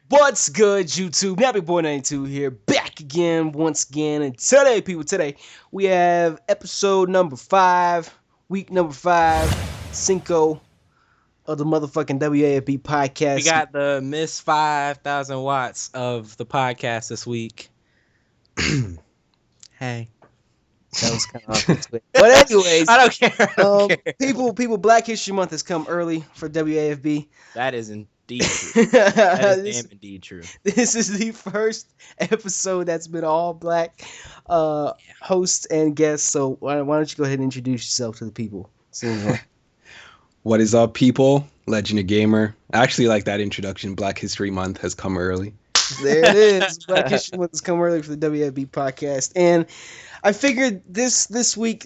What's good, YouTube? Nappy Boy 92 here, back again, once again. And today we have episode number 5, week number 5, Cinco of the motherfucking WAFB podcast. We got the miss 5,000 watts of the podcast this week. Hey. That was kind of off the twit. But anyways, I don't care. People, Black History Month has come early for WAFB. That is indeed true. That is damn indeed true. This is the first episode that's been all black hosts and guests. So why don't you go ahead and introduce yourself to the people? What is up, people? LegendofGamer. I actually like that introduction. Black History Month has come early. There it is. Black History Month has come early for the WFB podcast. And I figured this week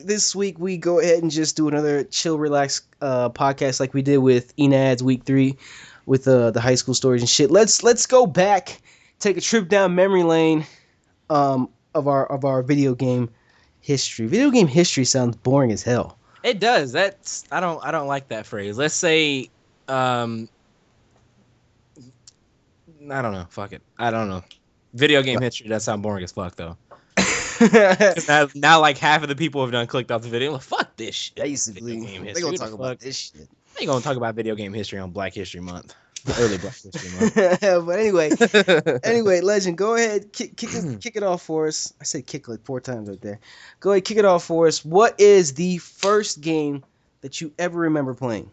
we go ahead and just do another chill, relax podcast like we did with Enad's week 3 with the high school stories and shit. Let's go back, take a trip down memory lane of our video game history. Video game history sounds boring as hell. It does. I don't like that phrase. Let's say I don't know. Fuck it. I don't know. Video game history does sound boring as fuck though. now like half of the people have done clicked off the video. Like, fuck this shit. Basically, they gonna talk about this shit. They gonna talk about video game history on Black History Month, early Black History Month. But anyway, Legend, go ahead, kick it off for us. I said kick like 4 times right there. Go ahead, kick it off for us. What is the first game that you ever remember playing?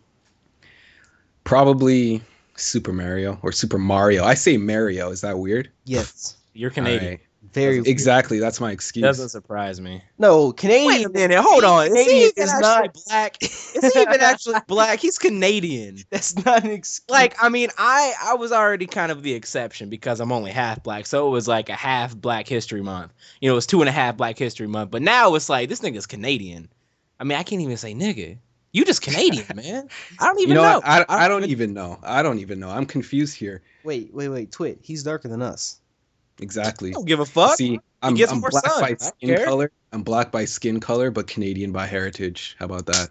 Probably Super Mario or Super Mario. I say Mario. Is that weird? Yes. You're Canadian. Right. Very exactly. That's my excuse. Doesn't surprise me. No, Canadian. Wait a minute. Hold on. Canadian is not black. Is he even actually black? He's Canadian. That's not an excuse. Like, I mean, I was already kind of the exception because I'm only half black, so it was like a half Black History Month. You know, it was 2.5 Black History Month. But now it's like this nigga's Canadian. I mean, I can't even say nigga. You just Canadian, man. I don't even know. I don't even know. I don't even know. I'm confused here. Wait, Twit. He's darker than us. Exactly. I don't give a fuck. See, I'm black by skin color. I'm black by skin color, but Canadian by heritage. How about that?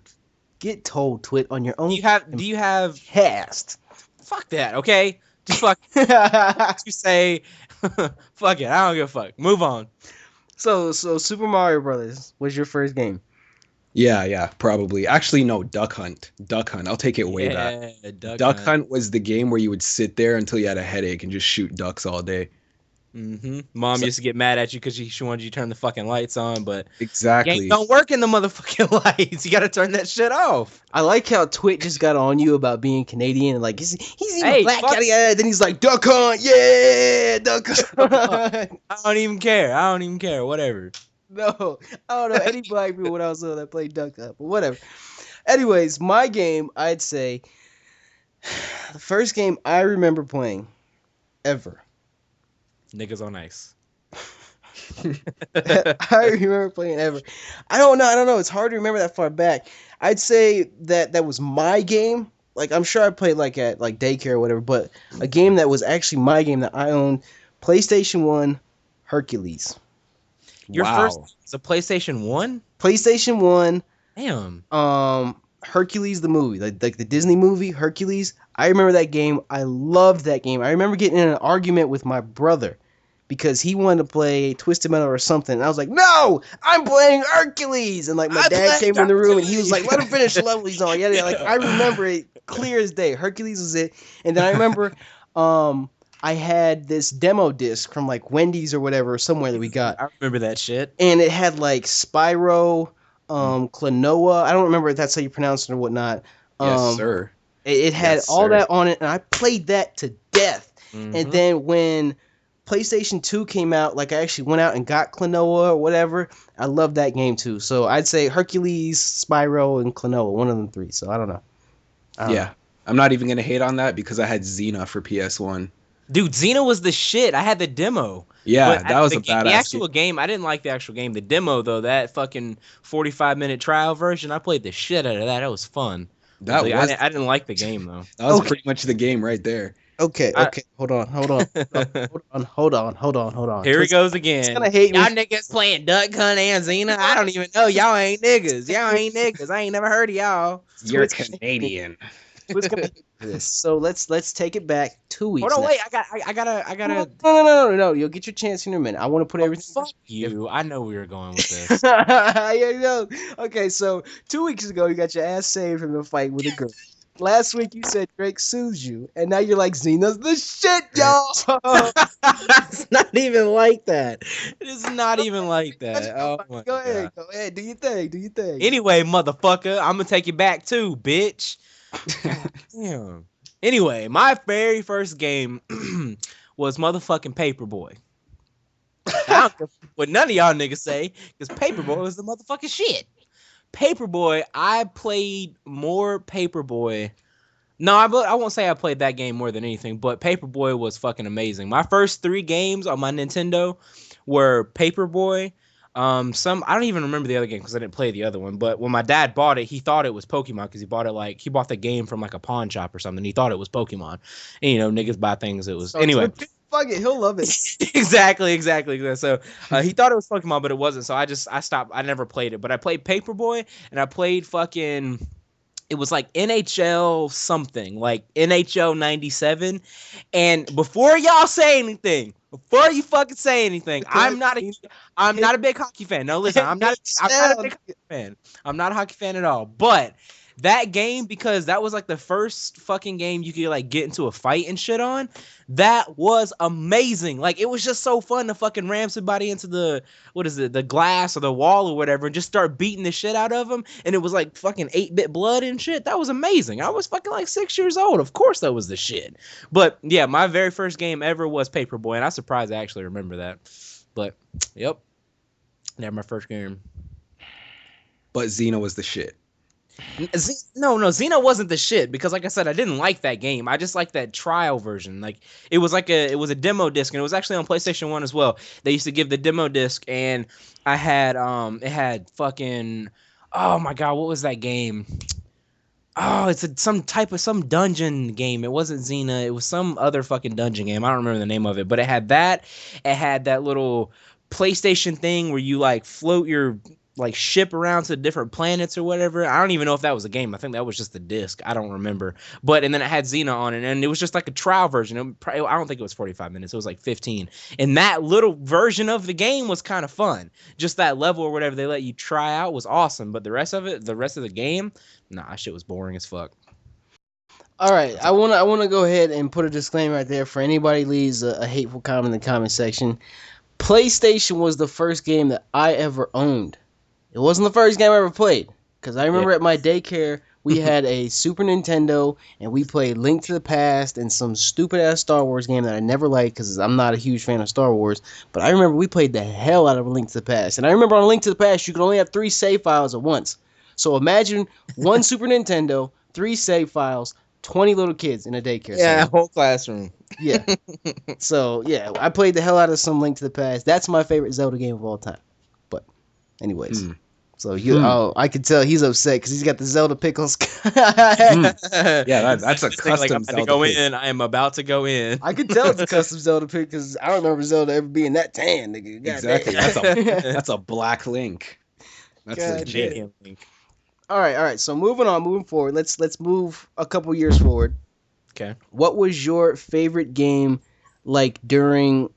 Get told, Twit, on your own. Do you have cast? Fuck that, okay? Just fuck. You say, fuck it. I don't give a fuck. Move on. So Super Mario Brothers was your first game. Yeah, probably. Actually, no, Duck Hunt. I'll take it way back. Duck Hunt was the game where you would sit there until you had a headache and just shoot ducks all day. Mm-hmm. Mom used to get mad at you because she wanted you to turn the fucking lights on, but exactly, game don't work in the motherfucking lights. You got to turn that shit off. I like how Twit just got on you about being Canadian and like he's even black. Then he's like Duck Hunt, yeah, Duck Hunt. I don't even care. Whatever. No, I don't know any black people when I was little that played Duck Hunt, but whatever. Anyways, my game, I'd say the first game I remember playing ever. Niggas on ice. I remember playing ever. I don't know. It's hard to remember that far back. I'd say that was my game. Like, I'm sure I played like at like daycare or whatever, but a game that was actually my game that I owned, PlayStation 1, Hercules. Your first is a PlayStation 1? PlayStation 1. Damn. Hercules the movie, like the Disney movie Hercules. I remember that game. I loved that game. I remember getting in an argument with my brother because he wanted to play Twisted Metal or something. And I was like, no, I'm playing Hercules. And like my dad came in the room and he was like, let him finish the level he's on. Yeah, like I remember it clear as day. Hercules was it. And then I remember I had this demo disc from like Wendy's or whatever, somewhere that we got. I remember that shit. And it had like Spyro, Klonoa. I don't remember if that's how you pronounce it or whatnot. Yes, sir. It had all that on it, and I played that to death. Mm-hmm. And then when PlayStation 2 came out, like I actually went out and got Klonoa or whatever. I loved that game too. So I'd say Hercules, Spyro, and Klonoa, one of them 3. So I don't know. I'm not even gonna hate on that because I had Xena for PS1. Dude, Xena was the shit. I had the demo. Yeah, that was a badass game. The actual game, I didn't like the actual game. The demo, though, that fucking 45-minute trial version, I played the shit out of that. That was fun. I didn't like the game, though. That was pretty much the game right there. Okay. Hold on. Here he goes again. He's gonna hate me. Y'all niggas playing Duck Hunt and Xena? I don't even know. Y'all ain't niggas. I ain't never heard of y'all. You're Canadian. What's gonna be this? So let's take it back 2 weeks. Hold on, now. wait. I gotta. No. You'll get your chance in a minute. I want to put everything. Fuck you. I know we were going with this. Yeah, no. Okay, so 2 weeks ago you got your ass saved from a fight with a girl. Last week you said Drake sues you, and now you're like Xena's the shit, y'all. It's not even like that. It is not even like that. Oh my Go God. ahead. Do your thing. Do your thing. Anyway, motherfucker, I'm gonna take it back too, bitch. God damn. Anyway, my very first game was motherfucking Paperboy. I don't care what none of y'all niggas say, because Paperboy was the motherfucking shit. Paperboy, I played more Paperboy. No, I won't say I played that game more than anything, but Paperboy was fucking amazing. My first 3 games on my Nintendo were Paperboy. I don't even remember the other game because I didn't play the other one. But when my dad bought it, he thought it was Pokemon because he bought the game from like a pawn shop or something. He thought it was Pokemon. And, you know, niggas buy things. It was anyway. Fuck it, he'll love it. exactly. So he thought it was Pokemon, but it wasn't. So I stopped. I never played it, but I played Paperboy and I played fucking. It was like NHL something, like NHL 97. And before y'all say anything, before you fucking say anything, I'm not a big hockey fan. No, listen, I'm not a big hockey fan. I'm not a hockey fan at all. But that game, because that was like the first fucking game you could like get into a fight and shit on, that was amazing. Like it was just so fun to fucking ram somebody into the glass or the wall or whatever and just start beating the shit out of them. And it was like fucking 8-bit blood and shit. That was amazing. I was fucking like 6 years old. Of course that was the shit. But yeah, my very first game ever was Paperboy, and I'm surprised I actually remember that. But yep, that my first game. But Xena was the shit. No, Xena wasn't the shit because, like I said, I didn't like that game. I just liked that trial version. Like it was a demo disc, and it was actually on PlayStation 1 as well. They used to give the demo disc, and I had it had fucking, oh my God, what was that game? Oh, it's some dungeon game. It wasn't Xena. It was some other fucking dungeon game. I don't remember the name of it, but it had that. It had that little PlayStation thing where you like float your like ship around to different planets or whatever. I don't even know if that was a game. I think that was just the disc. I don't remember. But and then it had Xena on it, and it was just like a trial version. I don't think it was 45 minutes. It was like 15. And that little version of the game was kind of fun. Just that level or whatever they let you try out was awesome. But the rest of the game, nah, shit was boring as fuck. All right, I wanna go ahead and put a disclaimer right there for anybody leaves a hateful comment in the comment section. PlayStation was the first game that I ever owned. It wasn't the first game I ever played, because I remember at my daycare, we had a Super Nintendo, and we played Link to the Past and some stupid-ass Star Wars game that I never liked, because I'm not a huge fan of Star Wars, but I remember we played the hell out of Link to the Past. And I remember on Link to the Past, you could only have 3 save files at once. So imagine one Super Nintendo, 3 save files, 20 little kids in a daycare. Yeah, whole classroom. Yeah. So, yeah, I played the hell out of some Link to the Past. That's my favorite Zelda game of all time. But, anyways. So, I could tell he's upset because he's got the Zelda pickles. Yeah, that's a custom like, I'm about Zelda to go pick. in. I am about to go in. I could tell it's a custom Zelda pick because I don't remember Zelda ever being that tan, nigga. God Exactly. damn. That's a black Link. That's God legit. damn. All right. So moving forward. Let's move a couple years forward. Okay. What was your favorite game like during?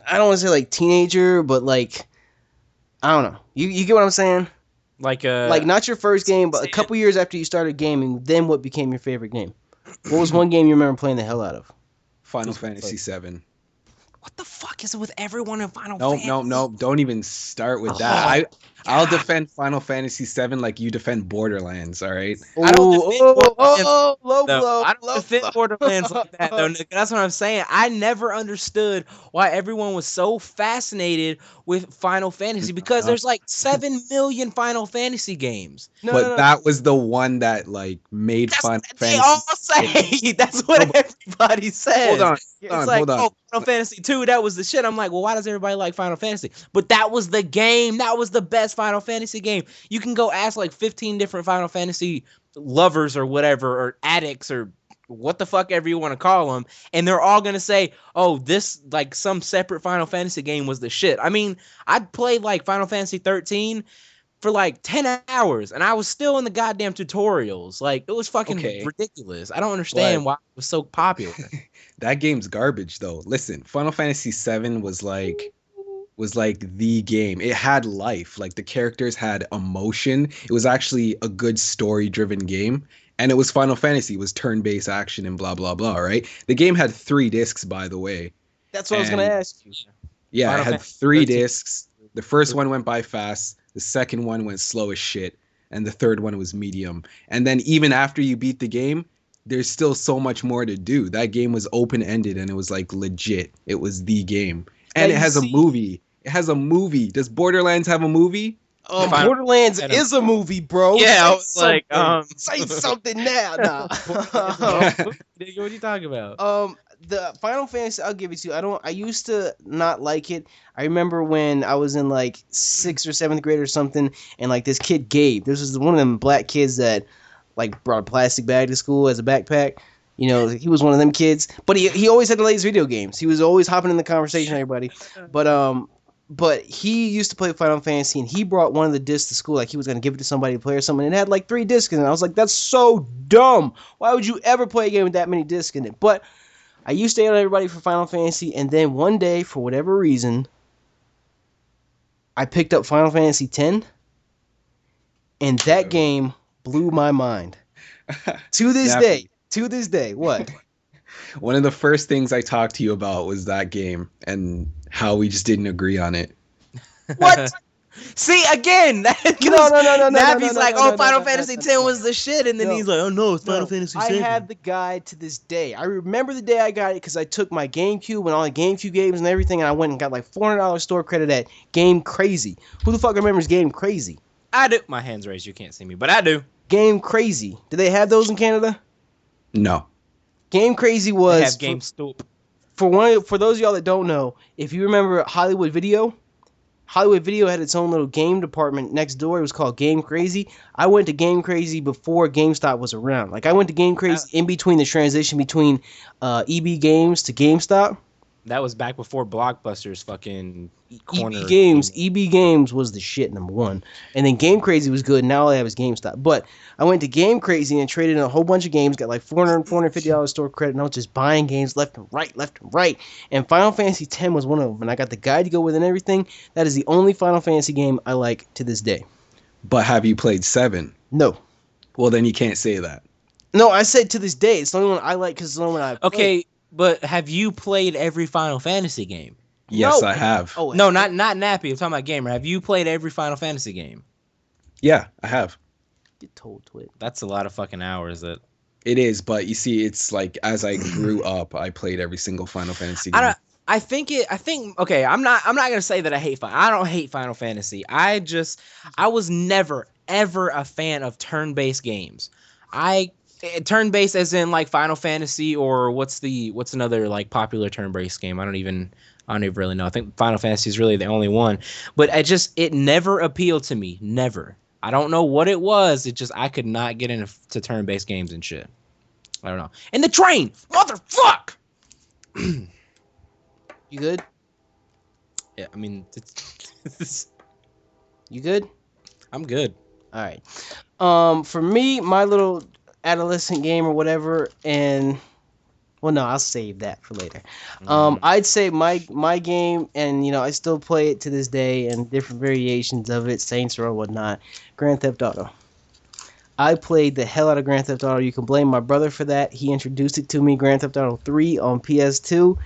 I don't want to say like teenager, but like I don't know. You get what I'm saying? Like not your first game, but a couple years after you started gaming. Then what became your favorite game? What was one game you remember playing the hell out of? Final Fantasy VII. What the fuck is it with everyone in Final Fantasy? No. Don't even start with that. I'll defend Final Fantasy VII like you defend Borderlands, all right? I don't defend Borderlands. Low blow. I don't defend Borderlands like that, though, Nick. That's what I'm saying. I never understood why everyone was so fascinated with Final Fantasy because there's like 7 million Final Fantasy games. No. That was the one that like made Final Fantasy. They all say that's what everybody says. Hold on. Final Fantasy 2, that was the shit. I'm like, well, why does everybody like Final Fantasy? But that was the game. That was the best Final Fantasy game. You can go ask like 15 different Final Fantasy lovers or whatever, or addicts or what the fuck ever you want to call them, and they're all gonna say, oh, this like some separate Final Fantasy game was the shit. I mean, I'd played like Final Fantasy 13 for like 10 hours, and I was still in the goddamn tutorials. Like, it was fucking ridiculous. I don't understand why it was so popular. That game's garbage, though. Listen, Final Fantasy VII was like the game. It had life. Like, the characters had emotion. It was actually a good story-driven game. And it was Final Fantasy. It was turn-based action and blah, blah, blah, right? The game had 3 discs, by the way. That's what I was going to ask you. Yeah, Final it had 3 discs. The first one went by fast. The second one went slow as shit. And the third one was medium. And then even after you beat the game, there's still so much more to do. That game was open-ended and it was like legit. It was the game. And it has a movie. It has a movie. Does Borderlands have a movie? Borderlands is a movie, bro. Yeah, I was like, say something now. Nah. What are you talking about? The Final Fantasy, I'll give it to you. I used to not like it. I remember when I was in like 6th or 7th grade or something, and like this kid Gabe, this was one of them black kids that like brought a plastic bag to school as a backpack. You know, he was one of them kids, but he always had the latest video games. He was always hopping in the conversation, everybody. But he used to play Final Fantasy, and he brought one of the discs to school, like he was going to give it to somebody to play or something, and it had like 3 discs in it. I was like, that's so dumb. Why would you ever play a game with that many discs in it? But I used to yell at everybody for Final Fantasy, and then one day, for whatever reason, I picked up Final Fantasy X, and that game blew my mind. To this day, what? One of the first things I talked to you about was that game and how we just didn't agree on it. What? See, again, no. Nappy's like, Final Fantasy X was the shit, and then he's like, oh no, it's Final Fantasy VII. I have the guide to this day. I remember the day I got it because I took my GameCube and all the GameCube games and everything, and I went and got like $400 store credit at Game Crazy. Who the fuck remembers Game Crazy? I do. My hand's raised. You can't see me, but I do. Game Crazy. Do they have those in Canada? No. Game Crazy was... They have Game Stoop. For those of y'all that don't know, if you remember Hollywood Video had its own little game department next door. It was called Game Crazy. I went to Game Crazy before GameStop was around. Like, I went to Game Crazy in between the transition between EB Games to GameStop. That was back before Blockbuster's fucking corner. EB Games was the shit, number one. And then Game Crazy was good. Now all I have is GameStop. But I went to Game Crazy and traded in a whole bunch of games, got like $450 store credit, and I was just buying games left and right. And Final Fantasy X was one of them. And I got the guide to go with and everything. That is the only Final Fantasy game I like to this day. But have you played 7? No. Well, then you can't say that. No, I said to this day. It's the only one I like because it's the only one I played. Okay. But have you played every Final Fantasy game? Yes, no. I have. Oh, no, not Nappy. I'm talking about Gamer. Have you played every Final Fantasy game? Yeah, I have. Get told to it. That's a lot of fucking hours. It is, but you see, it's like as I grew up, I played every single Final Fantasy game. Okay, I'm not gonna say that I don't hate Final Fantasy. I was never ever a fan of turn-based games. Turn-based as in like Final Fantasy, or what's another like popular turn-based game? I don't even really know. I think Final Fantasy is really the only one. But it never appealed to me. Never. I don't know what it was. I could not get into turn-based games and shit. I don't know. And the train! Motherfuck! You good? Yeah, I mean, you good? I'm good. All right. For me, my little adolescent game or whatever, and well, no, I'll save that for later. I'd say my game, and I still play it to this day, and different variations of it, Saints Row, whatnot. Grand Theft Auto. I played the hell out of Grand Theft Auto. You can blame my brother for that. He introduced it to me, Grand Theft Auto 3 on PS2.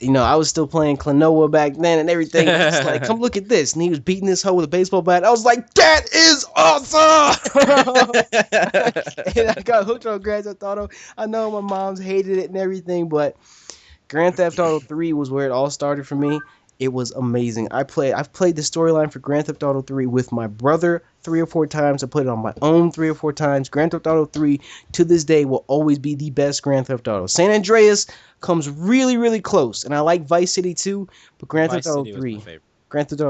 I was still playing Klonoa back then and everything. It's like, come look at this. And he was beating this hoe with a baseball bat. I was like, that is awesome! And I got hooked on Grand Theft Auto. I know my mom's hated it and everything, but Grand Theft Auto 3 was where it all started for me. It was amazing. I've played the storyline for Grand Theft Auto 3 with my brother 3 or 4 times. I played it on my own 3 or 4 times. Grand Theft Auto 3 to this day will always be the best Grand Theft Auto. San Andreas comes really, really close, and I like Vice City too, but Grand Theft Auto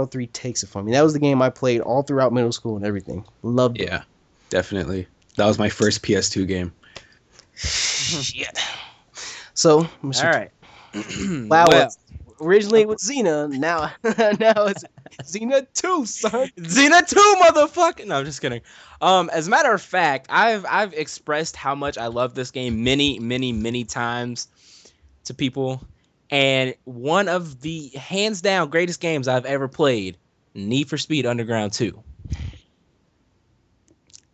3 takes it from me. That was the game I played all throughout middle school and everything. Loved it. Yeah, definitely. That was my first PS2 game. Shit. So, all right. Wow. Originally it was Xena. Now it's Xena 2, son. Xena 2, motherfucker. No, I'm just kidding. As a matter of fact, I've expressed how much I love this game many times to people, and one of the hands down greatest games I've ever played, Need for Speed Underground 2.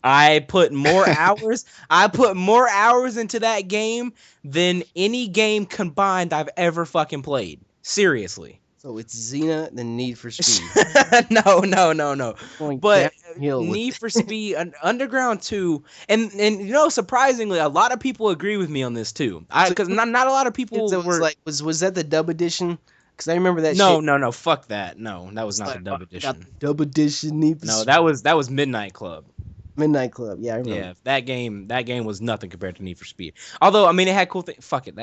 I put more hours into that game than any game combined I've ever fucking played. Seriously. So it's Xena, then Need for Speed. No. Going But downhill with Need for Speed Underground 2, and you know, surprisingly, a lot of people agree with me on this too. Because not a lot of people So were like, was that the dub edition? Because I remember that. no, shit. no, fuck that. No, that was not the dub Got edition. the dub edition. Need for No, Speed. that was Midnight Club. Midnight Club. Yeah, I remember. Yeah, that game was nothing compared to Need for Speed. Although, I mean, it had cool things. Fuck it.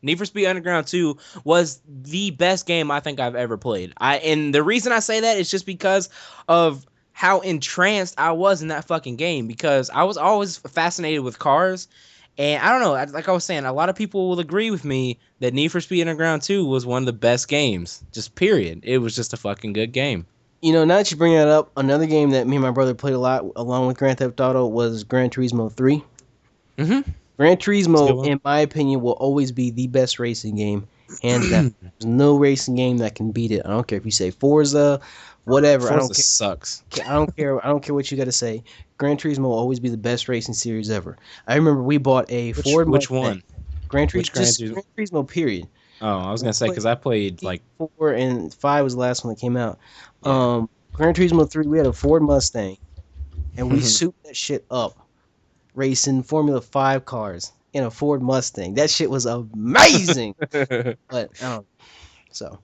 Need for Speed Underground 2 was the best game I think I've ever played. And the reason I say that is just because of how entranced I was in that fucking game, because I was always fascinated with cars. And I don't know, like I was saying, a lot of people will agree with me that Need for Speed Underground 2 was one of the best games. Just period. It was just a fucking good game. You know, now that you bring that up, another game that me and my brother played a lot along with Grand Theft Auto was Gran Turismo 3. Mm-hmm. Gran Turismo, in my opinion, will always be the best racing game, hands down. There's no racing game that can beat it. I don't care if you say Forza, whatever. Forza I don't care. Sucks. I don't care. I don't care what you got to say. Gran Turismo will always be the best racing series ever. I remember we bought a Ford. Which one? Gran Which Turismo. Gran Turismo. Period. Oh, I was gonna say because I played like 4 and 5 was the last one that came out. Yeah. Gran Turismo 3, we had a Ford Mustang, and we souped that shit up, racing Formula 5 cars in a Ford Mustang. That shit was amazing. But so,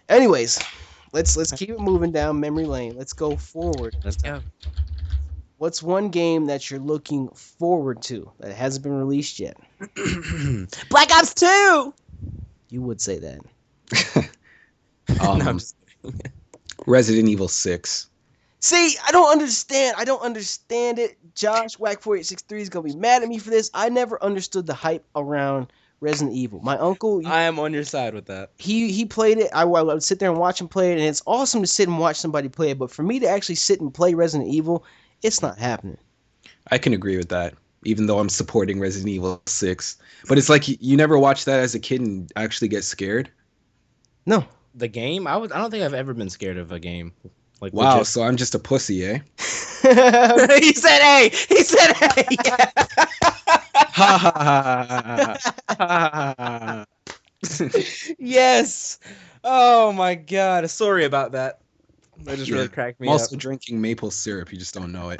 anyways, let's keep it moving down memory lane. Let's go forward. Let's go. What's one game that you're looking forward to that hasn't been released yet? Black Ops 2. You would say that. No, I'm just kidding. Resident Evil 6. See, I don't understand it. Josh, Wack4863 is going to be mad at me for this. I never understood the hype around Resident Evil. My uncle... I am on your side with that. He played it. I would sit there and watch him play it, and it's awesome to sit and watch somebody play it. But for me to actually sit and play Resident Evil, it's not happening. I can agree with that, even though I'm supporting Resident Evil 6. But it's like you never watched that as a kid and actually get scared? No. The game? I don't think I've ever been scared of a game. Like, wow, legit. so I'm just a pussy, eh? He said hey! He said hey! Ha ha ha. Yes! Oh my god. Sorry about that. That just really cracked me I'm up. also drinking maple syrup, you just don't know it.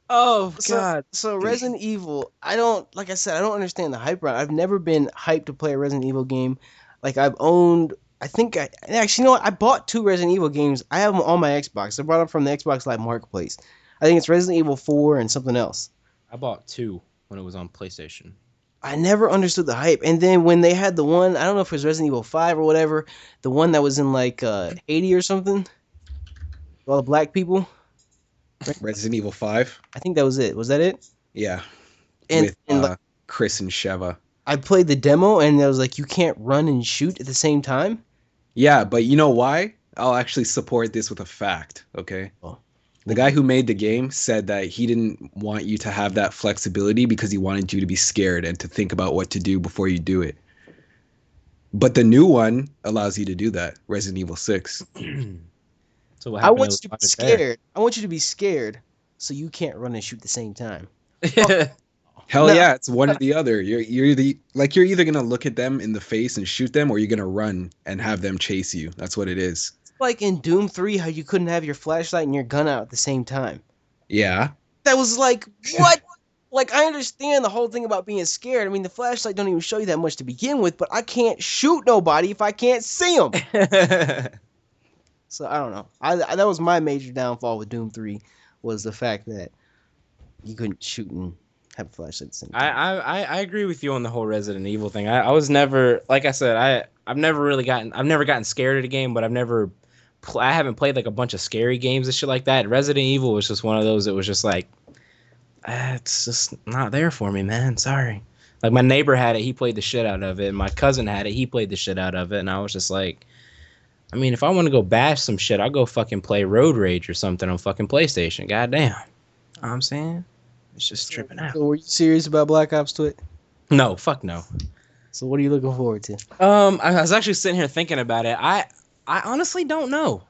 Oh god. So Resident Evil, I don't understand the hype around. I've never been hyped to play a Resident Evil game. Like I've owned, actually, you know what? I bought 2 Resident Evil games. I have them on my Xbox. I bought them from the Xbox Live Marketplace. I think it's Resident Evil 4 and something else. I bought 2 when it was on PlayStation. I never understood the hype. And then when they had the one, I don't know if it was Resident Evil 5 or whatever, the one that was in like 80 or something, all the black people. Resident Evil 5? I think that was it. Was that it? Yeah. And With Chris and Sheva. I played the demo and I was like, you can't run and shoot at the same time? Yeah, but you know why? I'll actually support this with a fact, okay? Oh. The guy who made the game said that he didn't want you to have that flexibility because he wanted you to be scared and to think about what to do before you do it. But the new one allows you to do that, Resident Evil 6. So what I happened? want you to be scared. I want you to be scared so you can't run and shoot at the same time. Hell No. yeah, it's one or the other. You're either gonna look at them in the face and shoot them, or you're gonna run and have them chase you. That's what it is. It's like in Doom 3 how you couldn't have your flashlight and your gun out at the same time. Yeah. That was like, what? Like, I understand the whole thing about being scared. I mean, the flashlight don't even show you that much to begin with, but I can't shoot nobody if I can't see them. So, I don't know. That was my major downfall with Doom 3, was the fact that you couldn't shoot and have a flashlight at the same time. I agree with you on the whole Resident Evil thing. I was never, like I said, I've never gotten scared of the game, but I haven't played like a bunch of scary games and shit like that. Resident Evil was just one of those that was just like, it's just not there for me, man. Sorry. Like my neighbor had it, he played the shit out of it. And my cousin had it, he played the shit out of it. And I was just like, I mean, if I want to go bash some shit, I'll go fucking play Road Rage or something on fucking PlayStation. Goddamn. You know what I'm saying? It's just tripping out. So were you serious about Black Ops 2? No, fuck no. So what are you looking forward to? I was actually sitting here thinking about it. I honestly don't know.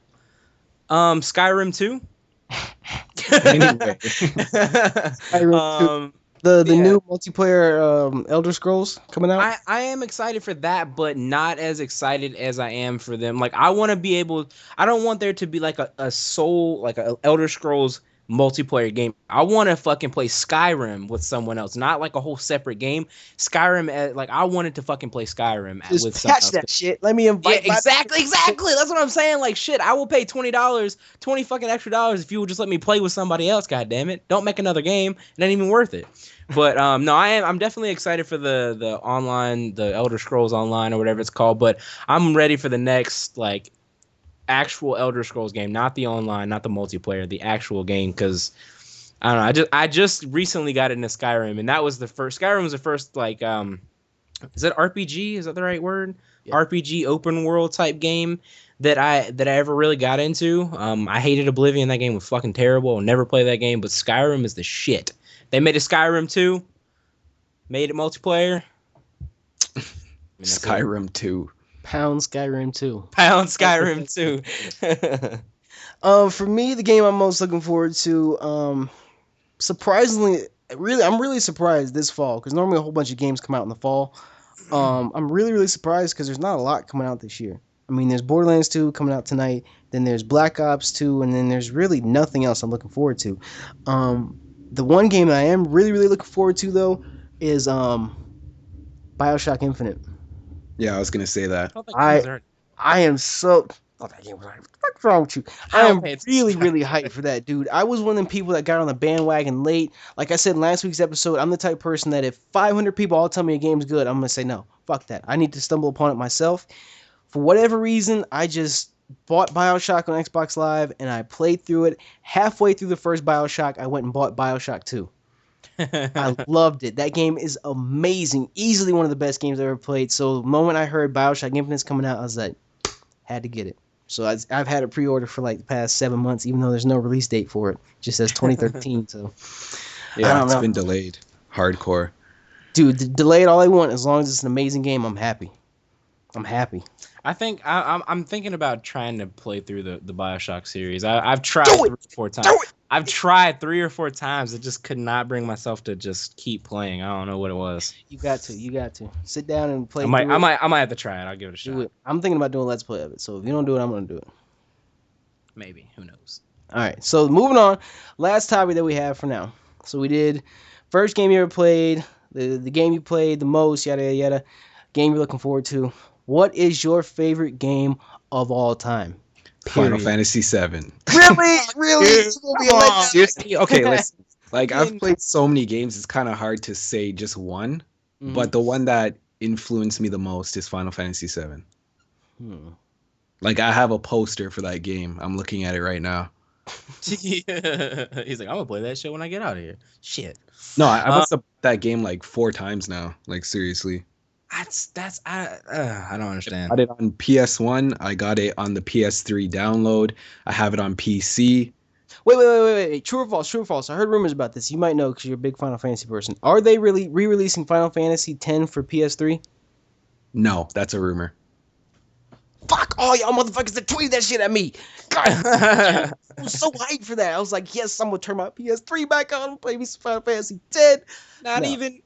Skyrim 2. Anyway, Skyrim 2. The new multiplayer Elder Scrolls coming out. I am excited for that, but not as excited as I am for them. Like I want to be able. I don't want there to be like a soul, like a Elder Scrolls multiplayer game. I want to fucking play Skyrim with someone else, not like a whole separate game. Skyrim, like I wanted to fucking play Skyrim Just with someone patch else. that shit. Let me invite. Yeah, exactly. That's what I'm saying. Like shit, I will pay $20, 20 fucking extra dollars if you will just let me play with somebody else. God damn it! Don't make another game. It ain't even worth it. But no, I'm definitely excited for the online, the Elder Scrolls Online or whatever it's called. But I'm ready for the next like actual Elder Scrolls game, not the online, not the multiplayer, the actual game. Because I don't know, I just recently got into Skyrim, and that was the first. Skyrim was the first like is it RPG? Is that the right word? Yeah. RPG open world type game that I ever really got into. I hated Oblivion. That game was fucking terrible. I'll never play that game. But Skyrim is the shit. They made a Skyrim 2. Made it multiplayer. Skyrim 2. Pound Skyrim 2. Pound Skyrim 2. For me, the game I'm most looking forward to, surprisingly, I'm really surprised this fall, because normally a whole bunch of games come out in the fall. I'm really surprised because there's not a lot coming out this year. I mean, there's Borderlands 2 coming out tonight, then there's Black Ops 2, and then there's really nothing else I'm looking forward to. The one game that I am really looking forward to, though, is BioShock Infinite. Yeah, I was gonna say that. I am so. Oh, that game was already. What's wrong with you? I am really hyped for that, dude. I was one of them people that got on the bandwagon late. Like I said in last week's episode, I'm the type of person that if 500 people all tell me a game's good, I'm gonna say no. Fuck that. I need to stumble upon it myself. For whatever reason, I just bought BioShock on Xbox Live and I played through it. Halfway through the first BioShock, I went and bought BioShock 2. I loved it. That game is amazing. Easily one of the best games I've ever played. So the moment I heard BioShock Infinite's coming out, I was like, had to get it. So I've had a pre-order for like the past 7 months, even though there's no release date for it. It just says 2013. So yeah, it's been delayed. Hardcore. Dude, delayed all I want. As long as it's an amazing game, I'm happy. I think I'm thinking about trying to play through the BioShock series. I've tried 3 or 4 times. I've tried 3 or 4 times. I just could not bring myself to just keep playing. I don't know what it was. You got to sit down and play. I might have to try it. I'll give it a shot. I'm thinking about doing a Let's Play of it. So if you don't do it, I'm gonna do it. Maybe. Who knows? All right. So moving on. Last topic that we have for now. So we did first game you ever played, the game you played the most, yada yada. Game you're looking forward to. What is your favorite game of all time? Final Fantasy VII. Really? Seriously? Okay, listen. Like, I've played so many games, it's kind of hard to say just one. Mm-hmm. But the one that influenced me the most is Final Fantasy VII. Like, I have a poster for that game. I'm looking at it right now. He's like, I'm going to play that shit when I get out of here. Shit. No, I must have played that game like 4 times now. Like, seriously. I don't understand. I got it on PS1. I got it on the PS3 download. I have it on PC. Wait. True or false? I heard rumors about this. You might know because you're a big Final Fantasy person. Are they really re-releasing Final Fantasy X for PS3? No, that's a rumor. Fuck all y'all motherfuckers that tweeted that shit at me. God, I was so hyped for that. I was like, yes, I'm going to turn my PS3 back on and play me some Final Fantasy X. Not even...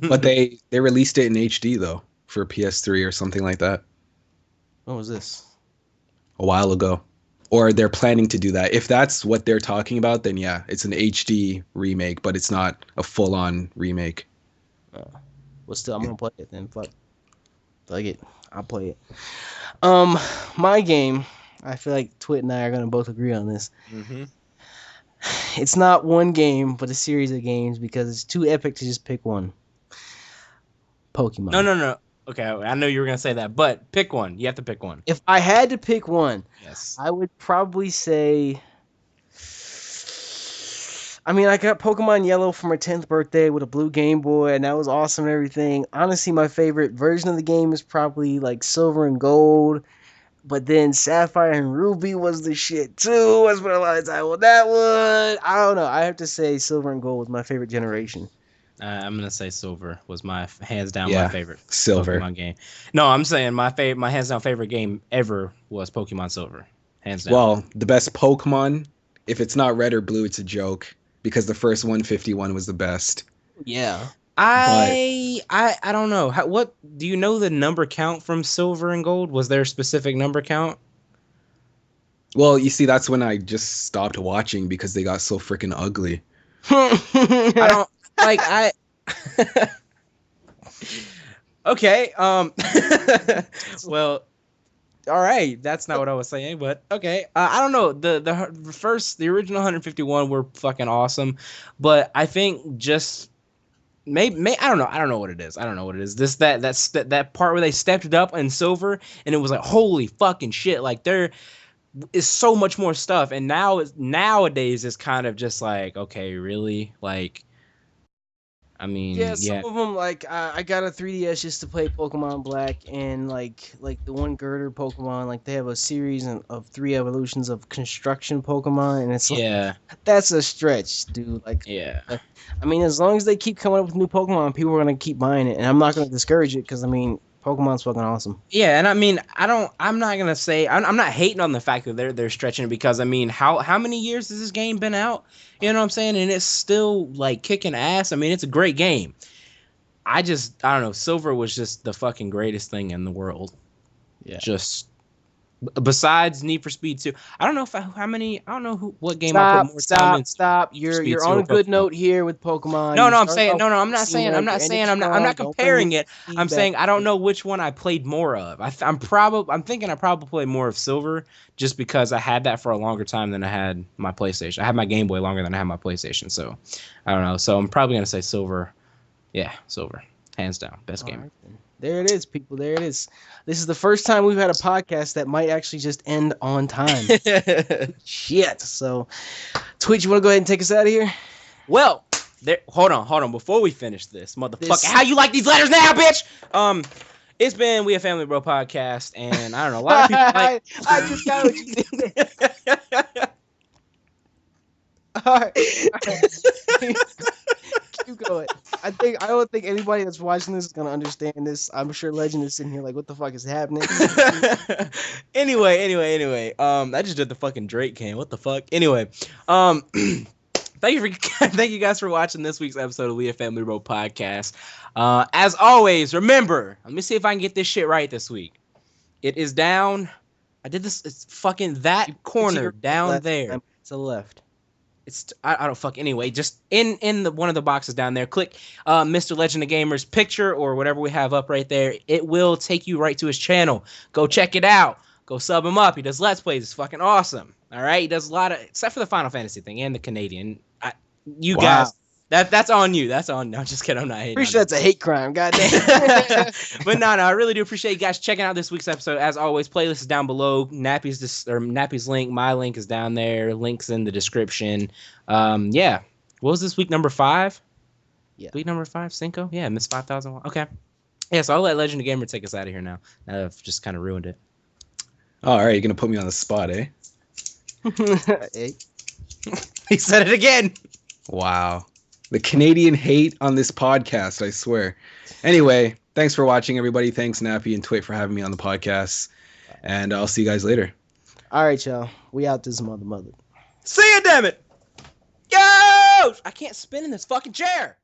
But they released it in HD though for PS3 or something like that. When was this? A while ago. Or they're planning to do that. If that's what they're talking about, then yeah, it's an HD remake, but it's not a full-on remake. Well, still, I'm gonna play it then. Fuck it. I'll play it. My game. I feel like Twit and I are gonna both agree on this. Mm-hmm. It's not one game, but a series of games because it's too epic to just pick one. Pokemon. No. Okay, I know you were going to say that, but pick one. You have to pick one. If I had to pick one, yes, I would probably say I mean, I got Pokemon Yellow for my 10th birthday with a blue Game Boy, and that was awesome and everything. Honestly, my favorite version of the game is probably like Silver and Gold, but then Sapphire and Ruby was the shit too. I spent a lot of time with that one. I don't know. I have to say Silver and Gold was my favorite generation. I'm gonna say Silver was my hands down my Yeah, favorite Silver. Pokemon game. No, I'm saying my hands down favorite game ever was Pokemon Silver, hands down. Well, the best Pokemon, if it's not red or blue, it's a joke because the first 151 was the best. Yeah. I don't know. What do you know the number count from Silver and Gold? Was there a specific number count? Well, you see, that's when I just stopped watching because they got so freaking ugly. I don't like I. Okay. Well, all right. That's not what I was saying, but okay. I don't know. The original 151 were fucking awesome, but I think just maybe I don't know. I don't know what it is. I don't know what it is. That part where they stepped it up in Silver, and it was like holy fucking shit. Like there is so much more stuff, and nowadays it's kind of just like okay, really like. I mean, Yeah, some yeah. of them like I got a 3DS just to play Pokemon Black and like the one girder Pokemon. Like they have a series of 3 evolutions of construction Pokemon, and it's like Yeah, that's a stretch, dude. Like, yeah. I mean, as long as they keep coming up with new Pokemon, people are gonna keep buying it, and I'm not gonna discourage it because I mean, Pokemon's fucking awesome. Yeah, and I mean, I'm not gonna say. I'm not hating on the fact that they're stretching it because I mean, how many years has this game been out? You know what I'm saying? And it's still like kicking ass. I mean, it's a great game. I don't know. Silver was just the fucking greatest thing in the world. Yeah. Just besides Need for Speed 2. I don't know I don't know what game I put more time in. Stop. Need for Speed You're 2 on or a good Pokemon. note here with Pokemon. No, You no, I'm started saying off no, no. with I'm not saying. I'm Cena, not you're ending saying. I'm not. I'm strong. not Don't bring me comparing it. I'm feedback. saying I don't know which one I played more of. I'm thinking I probably played more of Silver just because I had that for a longer time than I had my PlayStation. I had my Game Boy longer than I had my PlayStation. So I don't know. So I'm probably gonna say Silver. Yeah, Silver, hands down, best All game. right, then. There it is, people. There it is. This is the first time we've had a podcast that might actually just end on time. Shit. So, Twitch, you want to go ahead and take us out of here? Well, there. Hold on. Before we finish this, motherfucker, This- how you like these letters now, bitch? It's been We a Family Bro podcast, and I don't know a lot of people like. I just got what you did. All right. Keep going. I don't think anybody that's watching this is gonna understand this. I'm sure Legend is sitting here like, what the fuck is happening? Anyway. I just did the fucking Drake can. What the fuck? Anyway, thank you guys for watching this week's episode of We a Family Bro podcast. As always, remember, let me see if I can get this shit right this week. It is down. I did this. It's fucking that corner down there. To the left. It's I don't fuck anyway. Just in the one of the boxes down there, click Mr. Legend of Gamer's picture or whatever we have up right there. It will take you right to his channel. Go check it out. Go sub him up. He does Let's Plays. It's fucking awesome. All right. He does a lot of except for the Final Fantasy thing and the Canadian. You guys. That's on you. That's on. No, I'm just kidding. I'm not hating. Pretty sure that's a hate crime. Goddamn. But no, I really do appreciate you guys checking out this week's episode. As always, playlist is down below. Nappy's link. My link is down there. Links in the description. Yeah. What was this week? Number 5? Yeah. Week number 5, Cinco? Yeah, Miss 5001. Okay. Yeah, so I'll let Legend of Gamer take us out of here now. I've just kind of ruined it. All right, you're gonna put me on the spot, eh? Hey. He said it again. Wow. The Canadian hate on this podcast, I swear. Anyway, thanks for watching, everybody. Thanks, Nappy and Twit, for having me on the podcast. And I'll see you guys later. All right, y'all. We out this mother. See ya, damn it. Yo! I can't spin in this fucking chair.